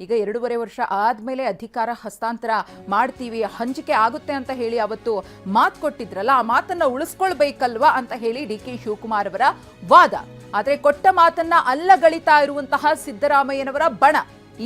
ಈಗ 2.5 ವರ್ಷ ಆದ್ಮೇಲೆ ಅಧಿಕಾರ ಹಸ್ತಾಂತರ ಮಾಡ್ತೀವಿ, ಹಂಚಿಕೆ ಆಗುತ್ತೆ ಅಂತ ಹೇಳಿ ಅವತ್ತು ಮಾತು ಕೊಟ್ಟಿದ್ರಲ್ಲ, ಆ ಮಾತನ್ನ ಉಳಿಸ್ಕೊಳ್ಬೇಕಲ್ವಾ ಅಂತ ಹೇಳಿ ಡಿ.ಕೆ. ಶಿವಕುಮಾರ್ ಅವರ ವಾದ. ಆದ್ರೆ ಕೊಟ್ಟ ಮಾತನ್ನ ಅಲ್ಲಗಳಿತಾ ಇರುವಂತಹ ಸಿದ್ದರಾಮಯ್ಯನವರ ಬಣ.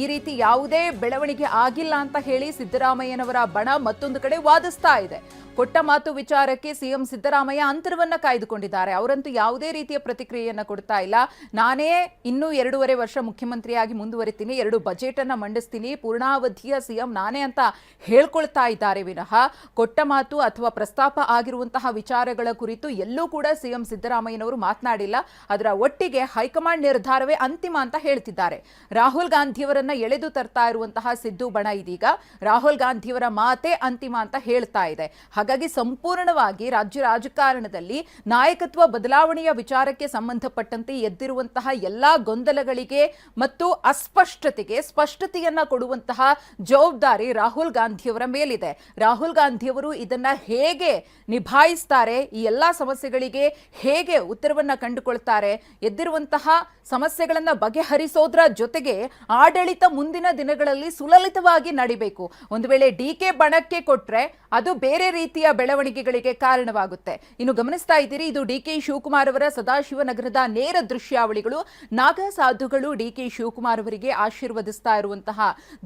ಈ ರೀತಿ ಯಾವುದೇ ಬೆಳವಣಿಗೆ ಆಗಿಲ್ಲ ಅಂತ ಹೇಳಿ ಸಿದ್ದರಾಮಯ್ಯನವರ ಬಣ ಮತ್ತೊಂದು ಕಡೆ ವಾದಿಸ್ತಾ ಇದೆ. ಕೊಟ್ಟ ಮಾತು ವಿಚಾರಕ್ಕೆ ಸಿಎಂ ಸಿದ್ದರಾಮಯ್ಯ ಅಂತರವನ್ನ ಕಾಯ್ದುಕೊಂಡಿದ್ದಾರೆ. ಅವರಂತೂ ಯಾವುದೇ ರೀತಿಯ ಪ್ರತಿಕ್ರಿಯೆಯನ್ನ ಕೊಡ್ತಾ ಇಲ್ಲ. ನಾನೇ ಇನ್ನೂ 2.5 ವರ್ಷ ಮುಖ್ಯಮಂತ್ರಿಯಾಗಿ ಮುಂದುವರಿತೀನಿ, 2 ಬಜೆಟ್ ಅನ್ನ ಮಂಡಿಸ್ತೀನಿ, ಪೂರ್ಣಾವಧಿಯ ಸಿಎಂ ನಾನೇ ಅಂತ ಹೇಳ್ಕೊಳ್ತಾ ಇದ್ದಾರೆ ವಿನಃ ಕೊಟ್ಟ ಮಾತು ಅಥವಾ ಪ್ರಸ್ತಾಪ ಆಗಿರುವಂತಹ ವಿಚಾರಗಳ ಕುರಿತು ಎಲ್ಲೂ ಕೂಡ ಸಿಎಂ ಸಿದ್ದರಾಮಯ್ಯನವರು ಮಾತನಾಡಿಲ್ಲ. ಅದರ ಒಟ್ಟಿಗೆ ಹೈಕಮಾಂಡ್ ನಿರ್ಧಾರವೇ ಅಂತಿಮ ಅಂತ ಹೇಳ್ತಿದ್ದಾರೆ. ರಾಹುಲ್ ಗಾಂಧಿಯವರನ್ನ ಎಳೆದು ತರ್ತಾ ಇರುವಂತಹ ಸಿದ್ದು ಬಣ ಇದೀಗ ರಾಹುಲ್ ಗಾಂಧಿಯವರ ಮಾತೇ ಅಂತಿಮ ಅಂತ ಹೇಳ್ತಾ ಇದೆ. ಹಾಗಾಗಿ ಸಂಪೂರ್ಣವಾಗಿ ರಾಜ್ಯ ರಾಜಕಾರಣದಲ್ಲಿ ನಾಯಕತ್ವ ಬದಲಾವಣೆಯ ವಿಚಾರಕ್ಕೆ ಸಂಬಂಧಪಟ್ಟಂತೆ ಎದ್ದಿರುವಂತಹ ಎಲ್ಲಾ ಗೊಂದಲಗಳಿಗೆ ಮತ್ತು ಅಸ್ಪಷ್ಟತೆಗೆ ಸ್ಪಷ್ಟತೆಯನ್ನ ಕೊಡುವಂತಹ ಜವಾಬ್ದಾರಿ ರಾಹುಲ್ ಗಾಂಧಿಯವರ ಮೇಲಿದೆ. ರಾಹುಲ್ ಗಾಂಧಿಯವರು ಇದನ್ನ ಹೇಗೆ ನಿಭಾಯಿಸ್ತಾರೆ, ಈ ಎಲ್ಲಾ ಸಮಸ್ಯೆಗಳಿಗೆ ಹೇಗೆ ಉತ್ತರವನ್ನ ಕಂಡುಕೊಳ್ತಾರೆ, ಎದ್ದಿರುವಂತಹ ಸಮಸ್ಯೆಗಳನ್ನ ಬಗೆಹರಿಸೋದ್ರ ಜೊತೆಗೆ ಆಡಳಿತ ಮುಂದಿನ ದಿನಗಳಲ್ಲಿ ಸುಲಲಿತವಾಗಿ ನಡಿಬೇಕು. ಒಂದು ವೇಳೆ ಡಿ.ಕೆ. ಬಣಕ್ಕೆ ಕೊಟ್ರೆ ಅದು ಬೇರೆ ರೀತಿಯ ಬೆಳವಣಿಗೆಗಳಿಗೆ ಕಾರಣವಾಗುತ್ತೆ. ಇನ್ನು ಗಮನಿಸ್ತಾ ಇದ್ದೀರಿ, ಇದು ಡಿ.ಕೆ. ಶಿವಕುಮಾರ್ ಅವರ ಸದಾಶಿವನಗರದ ನೇರ ದೃಶ್ಯಾವಳಿಗಳು. ನಾಗಾ ಸಾಧುಗಳು ಡಿ.ಕೆ. ಶಿವಕುಮಾರ್ ಅವರಿಗೆ ಆಶೀರ್ವದಿಸ್ತಾ ಇರುವಂತಹ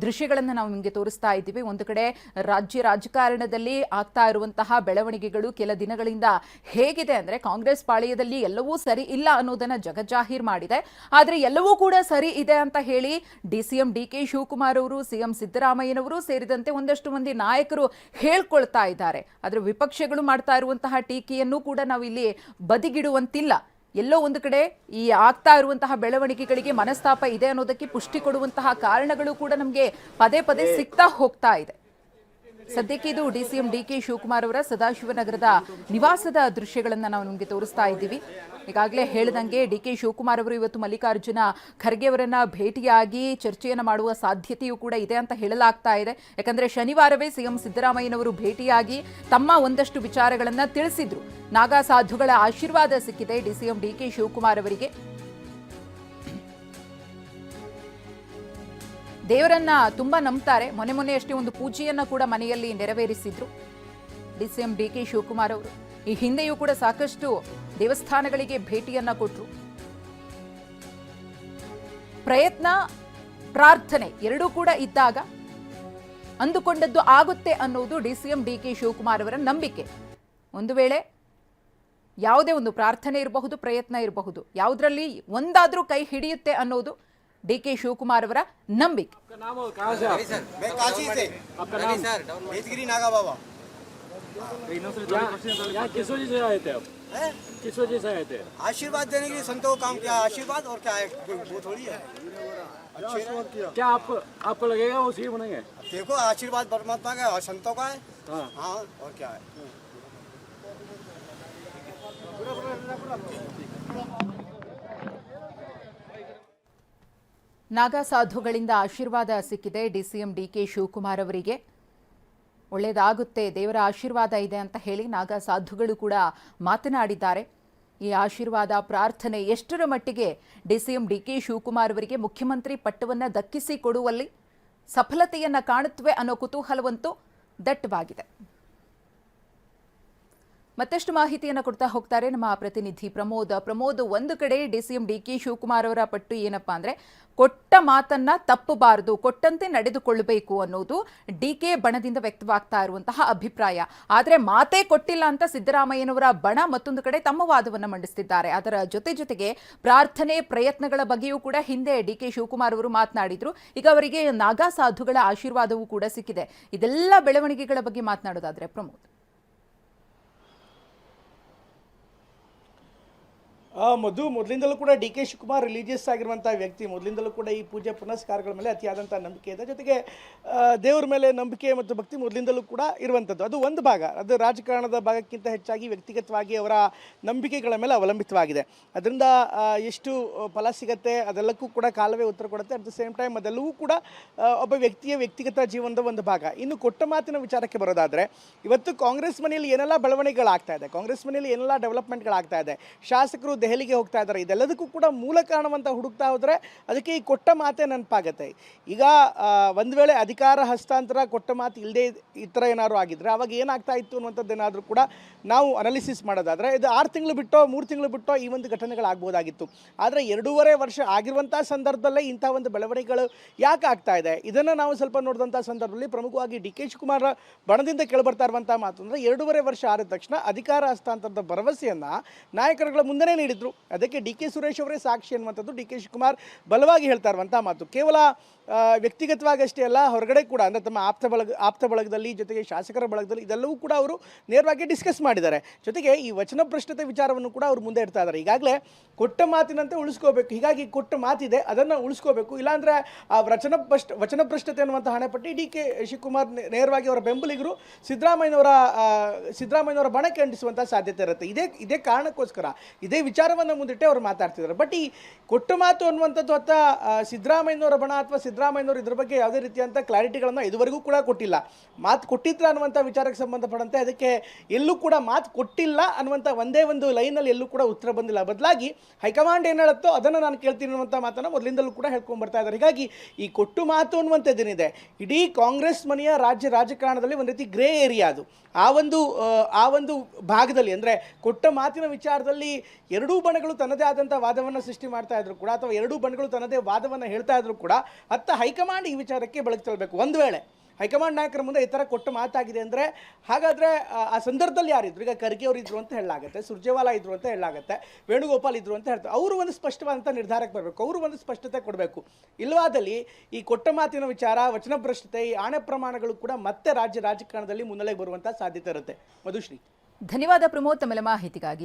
ದೃಶ್ಯಗಳನ್ನು ನಾವು ನಿಮಗೆ ತೋರಿಸ್ತಾ ಇದ್ದೀವಿ. ಒಂದು ಕಡೆ ರಾಜ್ಯ ರಾಜಕಾರಣದಲ್ಲಿ ಆಗ್ತಾ ಇರುವಂತಹ ಬೆಳವಣಿಗೆಗಳು ಕೆಲ ದಿನಗಳಿಂದ ಹೇಗಿದೆ ಅಂದ್ರೆ, ಕಾಂಗ್ರೆಸ್ ಪಾಳೆಯದಲ್ಲಿ ಎಲ್ಲವೂ ಸರಿ ಇಲ್ಲ ಅನ್ನೋದನ್ನ ಜಗಜ್ಜಾಹೀರ್ ಮಾಡಿದೆ. ಆದ್ರೆ ಎಲ್ಲವೂ ಕೂಡ ಸರಿ ಇದೆ ಅಂತ ಹೇಳಿ ಸಿಎಂ ಡಿ.ಕೆ. ಶಿವಕುಮಾರ್ ಅವರು, ಸಿಎಂ ಸಿದ್ದರಾಮಯ್ಯನವರು ಸೇರಿದಂತೆ ಒಂದಷ್ಟು ಮಂದಿ ನಾಯಕರು ಹೇಳ್ಕೊಳ್ತಾ ಇದ್ದಾರೆ. ಆದ್ರೆ ವಿಪಕ್ಷಗಳು ಮಾಡ್ತಾ ಇರುವಂತಹ ಟೀಕೆಯನ್ನು ಕೂಡ ನಾವು ಇಲ್ಲಿ ಬದಿಗಿಡುವಂತಿಲ್ಲ. ಎಲ್ಲೋ ಒಂದು ಕಡೆ ಈ ಆಗ್ತಾ ಇರುವಂತಹ ಬೆಳವಣಿಗೆಗಳಿಗೆ ಮನಸ್ತಾಪ ಇದೆ ಅನ್ನೋದಕ್ಕೆ ಪುಷ್ಟಿ ಕೊಡುವಂತಹ ಕಾರಣಗಳು ಕೂಡ ನಮಗೆ ಪದೇ ಪದೇ ಸಿಗ್ತಾ ಹೋಗ್ತಾ ಇದೆ. ಸದ್ಯಕ್ಕೆ ಇದು ಸಿಎಂ ಡಿ.ಕೆ. ಶಿವಕುಮಾರ್ ಅವರ ಸದಾಶಿವನಗರದ ನಿವಾಸದ ದೃಶ್ಯಗಳನ್ನು ನಾವು ನಿಮಗೆ ತೋರಿಸ್ತಾ ಇದ್ದೀವಿ. ಈಗಾಗಲೇ ಹೇಳಿದಂಗೆ ಡಿ.ಕೆ. ಶಿವಕುಮಾರ್ ಅವರು ಇವತ್ತು ಮಲ್ಲಿಕಾರ್ಜುನ ಖರ್ಗೆ ಅವರನ್ನ ಭೇಟಿಯಾಗಿ ಚರ್ಚೆಯನ್ನು ಮಾಡುವ ಸಾಧ್ಯತೆಯೂ ಕೂಡ ಇದೆ ಅಂತ ಹೇಳಲಾಗ್ತಾ ಇದೆ. ಯಾಕಂದ್ರೆ ಶನಿವಾರವೇ ಸಿಎಂ ಸಿದ್ದರಾಮಯ್ಯನವರು ಭೇಟಿಯಾಗಿ ತಮ್ಮ ಒಂದಷ್ಟು ವಿಚಾರಗಳನ್ನ ತಿಳಿಸಿದ್ರು. ನಾಗಾ ಸಾಧುಗಳ ಆಶೀರ್ವಾದ ಸಿಕ್ಕಿದೆ ಸಿಎಂ ಡಿ.ಕೆ. ಶಿವಕುಮಾರ್ ಅವರಿಗೆ. ದೇವರನ್ನ ತುಂಬಾ ನಂಬ್ತಾರೆ. ಮೊನ್ನೆ ಅಷ್ಟೇ ಒಂದು ಪೂಜೆಯನ್ನ ಕೂಡ ಮನೆಯಲ್ಲಿ ನೆರವೇರಿಸಿದ್ರು ಸಿಎಂ ಡಿ.ಕೆ. ಶಿವಕುಮಾರ್ ಅವರು. ಈ ಹಿಂದೆಯೂ ಕೂಡ ಸಾಕಷ್ಟು ದೇವಸ್ಥಾನಗಳಿಗೆ ಭೇಟಿಯನ್ನ ಕೊಟ್ಟರು. ಪ್ರಯತ್ನ, ಪ್ರಾರ್ಥನೆ ಎರಡೂ ಕೂಡ ಇದ್ದಾಗ ಅಂದುಕೊಂಡದ್ದು ಆಗುತ್ತೆ ಅನ್ನೋದು ಸಿಎಂ ಡಿ.ಕೆ. ಶಿವಕುಮಾರ್ ಅವರ ನಂಬಿಕೆ. ಒಂದು ವೇಳೆ ಯಾವುದೇ ಒಂದು ಪ್ರಾರ್ಥನೆ ಇರಬಹುದು, ಪ್ರಯತ್ನ ಇರಬಹುದು, ಯಾವುದರಲ್ಲಿ ಒಂದಾದ್ರೂ ಕೈ ಹಿಡಿಯುತ್ತೆ ಅನ್ನೋದು ಡಿ.ಕೆ. ಶಿವಕುಮಾರ್ ಅವರ ನಂಬಿಕೆ. आशीर्वाद देने के लिए संतों को काम किया. आशीर्वाद और क्या है, वो थोड़ी है. क्या आपको लगेगा वो सीएम बनेंगे? देखो, आशीर्वाद परमात्मा का और संतों का है. हाँ, और क्या है. ನಾಗಾ ಸಾಧುಗಳಿಂದ ಆಶೀರ್ವಾದ ಸಿಕ್ಕಿದೆ ಸಿಎಂ ಡಿ.ಕೆ. ಶಿವಕುಮಾರ್ ಅವರಿಗೆ. ಒಳ್ಳೆಯದಾಗುತ್ತೆ, ದೇವರ ಆಶೀರ್ವಾದ ಇದೆ ಅಂತ ಹೇಳಿ ನಾಗಾ ಸಾಧುಗಳು ಕೂಡ ಮಾತನಾಡಿದ್ದಾರೆ. ಈ ಆಶೀರ್ವಾದ, ಪ್ರಾರ್ಥನೆ ಎಷ್ಟರ ಮಟ್ಟಿಗೆ ಸಿಎಂ ಡಿ.ಕೆ. ಶಿವಕುಮಾರ್ ಅವರಿಗೆ ಮುಖ್ಯಮಂತ್ರಿ ಪಟ್ಟವನ್ನು ದಕ್ಕಿಸಿಕೊಡುವಲ್ಲಿ ಸಫಲತೆಯನ್ನ ಕಾಣುತ್ತವೆ ಅನ್ನೋ ಕುತೂಹಲವಂತೂ ದಟ್ಟವಾಗಿದೆ. ಮತ್ತಷ್ಟು ಮಾಹಿತಿಯನ್ನು ಕೊಡ್ತಾ ಹೋಗ್ತಾರೆ ನಮ್ಮ ಪ್ರತಿನಿಧಿ ಪ್ರಮೋದ್. ಒಂದು ಕಡೆ ಸಿಎಂ ಡಿ.ಕೆ. ಶಿವಕುಮಾರ್ ಅವರ ಪಟ್ಟು ಏನಪ್ಪಾ ಅಂದ್ರೆ, ಕೊಟ್ಟ ಮಾತನ್ನ ತಪ್ಪಬಾರದು, ಕೊಟ್ಟಂತೆ ನಡೆದುಕೊಳ್ಳಬೇಕು ಅನ್ನೋದು ಡಿ.ಕೆ. ಬಣದಿಂದ ವ್ಯಕ್ತವಾಗ್ತಾ ಇರುವಂತಹ ಅಭಿಪ್ರಾಯ. ಆದ್ರೆ ಮಾತೇ ಕೊಟ್ಟಿಲ್ಲ ಅಂತ ಸಿದ್ದರಾಮಯ್ಯನವರ ಬಣ ಮತ್ತೊಂದು ಕಡೆ ತಮ್ಮ ವಾದವನ್ನು ಮಂಡಿಸುತ್ತಿದ್ದಾರೆ. ಅದರ ಜೊತೆಗೆ ಪ್ರಾರ್ಥನೆ, ಪ್ರಯತ್ನಗಳ ಬಗ್ಗೆಯೂ ಕೂಡ ಹಿಂದೆ ಡಿ.ಕೆ. ಶಿವಕುಮಾರ್ ಅವರು ಮಾತನಾಡಿದ್ರು. ಈಗ ಅವರಿಗೆ ನಾಗಾ ಸಾಧುಗಳ ಆಶೀರ್ವಾದವೂ ಕೂಡ ಸಿಕ್ಕಿದೆ. ಇದೆಲ್ಲ ಬೆಳವಣಿಗೆಗಳ ಬಗ್ಗೆ ಮಾತನಾಡೋದಾದ್ರೆ ಪ್ರಮೋದ್. ಮೊದಲಿಂದಲೂ ಕೂಡ ಡಿ.ಕೆ. ಶಿವಕುಮಾರ್ ರಿಲಿಜಿಯಸ್ ಆಗಿರುವಂಥ ವ್ಯಕ್ತಿ. ಮೊದಲಿಂದಲೂ ಕೂಡ ಈ ಪೂಜೆ ಪುನಸ್ಕಾರಗಳ ಮೇಲೆ ಅತಿಯಾದಂಥ ನಂಬಿಕೆ ಇದೆ. ಜೊತೆಗೆ ದೇವರ ಮೇಲೆ ನಂಬಿಕೆ ಮತ್ತು ಭಕ್ತಿ ಮೊದಲಿಂದಲೂ ಕೂಡ ಇರುವಂಥದ್ದು. ಅದು ಒಂದು ಭಾಗ. ಅದು ರಾಜಕಾರಣದ ಭಾಗಕ್ಕಿಂತ ಹೆಚ್ಚಾಗಿ ವ್ಯಕ್ತಿಗತವಾಗಿ ಅವರ ನಂಬಿಕೆಗಳ ಮೇಲೆ ಅವಲಂಬಿತವಾಗಿದೆ. ಅದರಿಂದ ಎಷ್ಟು ಫಲ ಸಿಗುತ್ತೆ ಅದೆಲ್ಲಕ್ಕೂ ಕೂಡ ಕಾಲವೇ ಉತ್ತರ ಕೊಡುತ್ತೆ. ಅಟ್ ದ ಸೇಮ್ ಟೈಮ್ ಅದೆಲ್ಲವೂ ಕೂಡ ಒಬ್ಬ ವ್ಯಕ್ತಿಯ ವ್ಯಕ್ತಿಗತ ಜೀವನದ ಒಂದು ಭಾಗ. ಇನ್ನು ಕೊಟ್ಟ ಮಾತಿನ ವಿಚಾರಕ್ಕೆ ಬರೋದಾದರೆ, ಇವತ್ತು ಕಾಂಗ್ರೆಸ್ ಮನೆಯಲ್ಲಿ ಏನೆಲ್ಲ ಬೆಳವಣಿಗೆಗಳಾಗ್ತಾ ಇದೆ, ಕಾಂಗ್ರೆಸ್ ಮನೆಯಲ್ಲಿ ಏನೆಲ್ಲ ಡೆವಲಪ್ಮೆಂಟ್ಗಳಾಗ್ತಾ ಇದೆ, ಶಾಸಕರು ದೆಹಲಿಗೆ ಹೋಗ್ತಾ ಇದ್ದಾರೆ. ಇದೆಲ್ಲದಕ್ಕೂ ಕೂಡ ಮೂಲ ಕಾರಣವಂತ ಹುಡುಕ್ತಾ ಹೋದರೆ ಅದಕ್ಕೆ ಈ ಕೊಟ್ಟ ಮಾತೇ ನೆನಪಾಗತ್ತೆ. ಈಗ ಒಂದು ವೇಳೆ ಅಧಿಕಾರ ಹಸ್ತಾಂತರ ಕೊಟ್ಟ ಮಾತು ಇಲ್ಲದೆ ಈ ಥರ ಏನಾದ್ರು ಆಗಿದ್ರೆ ಅವಾಗ ಏನಾಗ್ತಾ ಇತ್ತು ಅನ್ನುವಂಥದ್ದೇನಾದರೂ ಕೂಡ ನಾವು ಅನಾಲಿಸಿಸ್ ಮಾಡೋದಾದರೆ ಇದು 6 ತಿಂಗಳು ಬಿಟ್ಟೋ 3 ತಿಂಗಳು ಬಿಟ್ಟೋ ಈ ಒಂದು ಘಟನೆಗಳಾಗ್ಬೋದಾಗಿತ್ತು. ಆದರೆ 2.5 ವರ್ಷ ಆಗಿರುವಂಥ ಸಂದರ್ಭದಲ್ಲೇ ಇಂಥ ಒಂದು ಬೆಳವಣಿಗೆಗಳು ಯಾಕೆ ಆಗ್ತಾ ಇದೆ, ಇದನ್ನು ನಾವು ಸ್ವಲ್ಪ ನೋಡಿದಂಥ ಸಂದರ್ಭದಲ್ಲಿ ಪ್ರಮುಖವಾಗಿ ಡಿ ಕೆ ಶಿವಕುಮಾರ್ ಬಣದಿಂದ ಕೇಳಿಬರ್ತಾ ಇರುವಂಥ ಮಾತು ಅಂದರೆ 2.5 ವರ್ಷ ಆದ ತಕ್ಷಣ ಅಧಿಕಾರ ಹಸ್ತಾಂತರದ ಭರವಸೆಯನ್ನು ನಾಯಕರುಗಳ ಮುಂದೆನೇ ನೀಡಿದ್ರು. ಅದಕ್ಕೆ ಡಿ ಕೆ ಸುರೇಶ್ ಅವರೇ ಸಾಕ್ಷಿ ಅನ್ನುವಂಥದ್ದು ಡಿ ಕೆ ಶಿವಕುಮಾರ್ ಬಲವಾಗಿ ಹೇಳ್ತಾ ಇರುವಂಥ ಮಾತು. ಕೇವಲ ವ್ಯಕ್ತಿಗತವಾಗಿ ಅಷ್ಟೇ ಅಲ್ಲ, ಹೊರಗಡೆ ಕೂಡ ಅಂದರೆ ತಮ್ಮ ಆಪ್ತ ಬಳಗದಲ್ಲಿ ಜೊತೆಗೆ ಶಾಸಕರ ಬಳಗದಲ್ಲಿ ಇದೆಲ್ಲವೂ ಕೂಡ ಅವರು ನೇರವಾಗಿ ಡಿಸ್ಕಸ್ ಮಾಡಿದ್ದಾರೆ. ಜೊತೆಗೆ ಈ ವಚನಭ್ರಷ್ಟತೆ ವಿಚಾರವನ್ನು ಕೂಡ ಅವರು ಮುಂದೆ ಇಡ್ತಾ ಇದ್ದಾರೆ. ಈಗಾಗಲೇ ಕೊಟ್ಟ ಮಾತಿನಂತೆ ಉಳಿಸ್ಕೋಬೇಕು, ಹೀಗಾಗಿ ಕೊಟ್ಟ ಮಾತಿದೆ ಅದನ್ನು ಉಳಿಸ್ಕೋಬೇಕು, ಇಲ್ಲಾಂದರೆ ಆ ವಚನಭ್ರಷ್ಟತೆ ಅನ್ನುವಂಥ ಹಣೆಪಟ್ಟಿ ಡಿ ಕೆ ಶಿವಕುಮಾರ್ ನೇರವಾಗಿ ಅವರ ಬೆಂಬಲಿಗರು ಸಿದ್ದರಾಮಯ್ಯನವರ ಬಣಕ್ಕೆ ಅಂಟಿಸುವಂಥ ಸಾಧ್ಯತೆ ಇರುತ್ತೆ. ಇದೇ ಕಾರಣಕ್ಕೋಸ್ಕರ ಇದೇ ವಿಚಾರವನ್ನು ಮುಂದಿಟ್ಟೆ ಅವರು ಮಾತಾಡ್ತಿದ್ದಾರೆ. ಬಟ್ ಈ ಕೊಟ್ಟ ಮಾತು ಅನ್ನುವಂಥದ್ದು ಅಥವಾ ಸಿದ್ದರಾಮಯ್ಯನವರ ಬಣ ಅಥವಾ ಸಿದ್ದರಾಮಯ್ಯನವರು ಇದ್ರ ಬಗ್ಗೆ ಯಾವುದೇ ರೀತಿಯಂಥ ಕ್ಲಾರಿಟಿಗಳನ್ನು ಇದುವರೆಗೂ ಕೂಡ ಕೊಟ್ಟಿಲ್ಲ. ಮಾತು ಕೊಟ್ಟಿದ್ರ ಅನ್ನುವಂಥ ವಿಚಾರಕ್ಕೆ ಸಂಬಂಧಪಟ್ಟಂತೆ ಅದಕ್ಕೆ ಎಲ್ಲೂ ಕೂಡ ಮಾತು ಕೊಟ್ಟಿಲ್ಲ ಅನ್ನುವಂಥ ಒಂದೇ ಒಂದು ಲೈನಲ್ಲಿ ಎಲ್ಲೂ ಕೂಡ ಉತ್ತರ ಬಂದಿಲ್ಲ. ಬದಲಾಗಿ ಹೈಕಮಾಂಡ್ ಏನು ಹೇಳುತ್ತೋ ಅದನ್ನು ನಾನು ಕೇಳ್ತೀನಿ ಅನ್ನುವಂಥ ಮಾತನ್ನು ಮೊದಲಿಂದಲೂ ಕೂಡ ಹೇಳ್ಕೊಂಡು ಬರ್ತಾ ಇದ್ದಾರೆ. ಹೀಗಾಗಿ ಈ ಕೊಟ್ಟು ಮಾತು ಅನ್ನುವಂಥದ್ದೇನಿದೆ ಇಡೀ ಕಾಂಗ್ರೆಸ್ ಮನೆಯ ರಾಜಕಾರಣದಲ್ಲಿ ಒಂದು ರೀತಿ ಗ್ರೇ ಏರಿಯಾ ಅದು. ಆ ಒಂದು ಭಾಗದಲ್ಲಿ ಅಂದರೆ ಕೊಟ್ಟ ಮಾತಿನ ವಿಚಾರದಲ್ಲಿ ಎರಡೂ ಬಣಗಳು ತನ್ನದೇ ಆದಂಥ ವಾದವನ್ನು ಸೃಷ್ಟಿ ಮಾಡ್ತಾ ಇದ್ರು ಕೂಡ ಅಥವಾ ಎರಡೂ ಬಣಗಳು ತನ್ನದೇ ವಾದವನ್ನು ಹೇಳ್ತಾ ಇದ್ರು ಕೂಡ ಹೈಕಮಾಂಡ್ ಈ ವಿಚಾರಕ್ಕೆ ಬೆಳಕು ಚೆಲ್ಲಬೇಕು. ಒಂದು ವೇಳೆ ಹೈಕಮಾಂಡ್ ನಾಯಕರ ಮುಂದೆ ಈ ಥರ ಕೊಟ್ಟು ಮಾತಾಗಿದೆ ಅಂದರೆ ಹಾಗಾದರೆ ಆ ಸಂದರ್ಭದಲ್ಲಿ ಯಾರಿದ್ರು, ಈಗ ಖರ್ಗೆ ಅವರು ಇದ್ರು ಅಂತ ಹೇಳಲಾಗುತ್ತೆ, ಸುರ್ಜೇವಾಲಾ ಇದ್ರು ಅಂತ ಹೇಳಲಾಗುತ್ತೆ, ವೇಣುಗೋಪಾಲ್ ಇದ್ರು ಅಂತ ಹೇಳ್ತಾರೆ. ಅವರು ಒಂದು ಸ್ಪಷ್ಟವಾದಂಥ ನಿರ್ಧಾರಕ್ಕೆ ಬರಬೇಕು, ಅವರು ಒಂದು ಸ್ಪಷ್ಟತೆ ಕೊಡಬೇಕು. ಇಲ್ಲವಾದಲ್ಲಿ ಈ ಕೊಟ್ಟ ಮಾತಿನ ವಿಚಾರ, ವಚನಭ್ರಷ್ಟತೆ, ಈ ಆಣೆ ಪ್ರಮಾಣಗಳು ಕೂಡ ಮತ್ತೆ ರಾಜಕಾರಣದಲ್ಲಿ ಮುನ್ನೆಲೆಗೆ ಬರುವಂಥ ಸಾಧ್ಯತೆ ಇರುತ್ತೆ. ಮಧುಶ್ರೀ, ಧನ್ಯವಾದ ಪ್ರಮೋದ್ ತಮ್ಮೆಲ್ಲ ಮಾಹಿತಿಗಾಗಿ.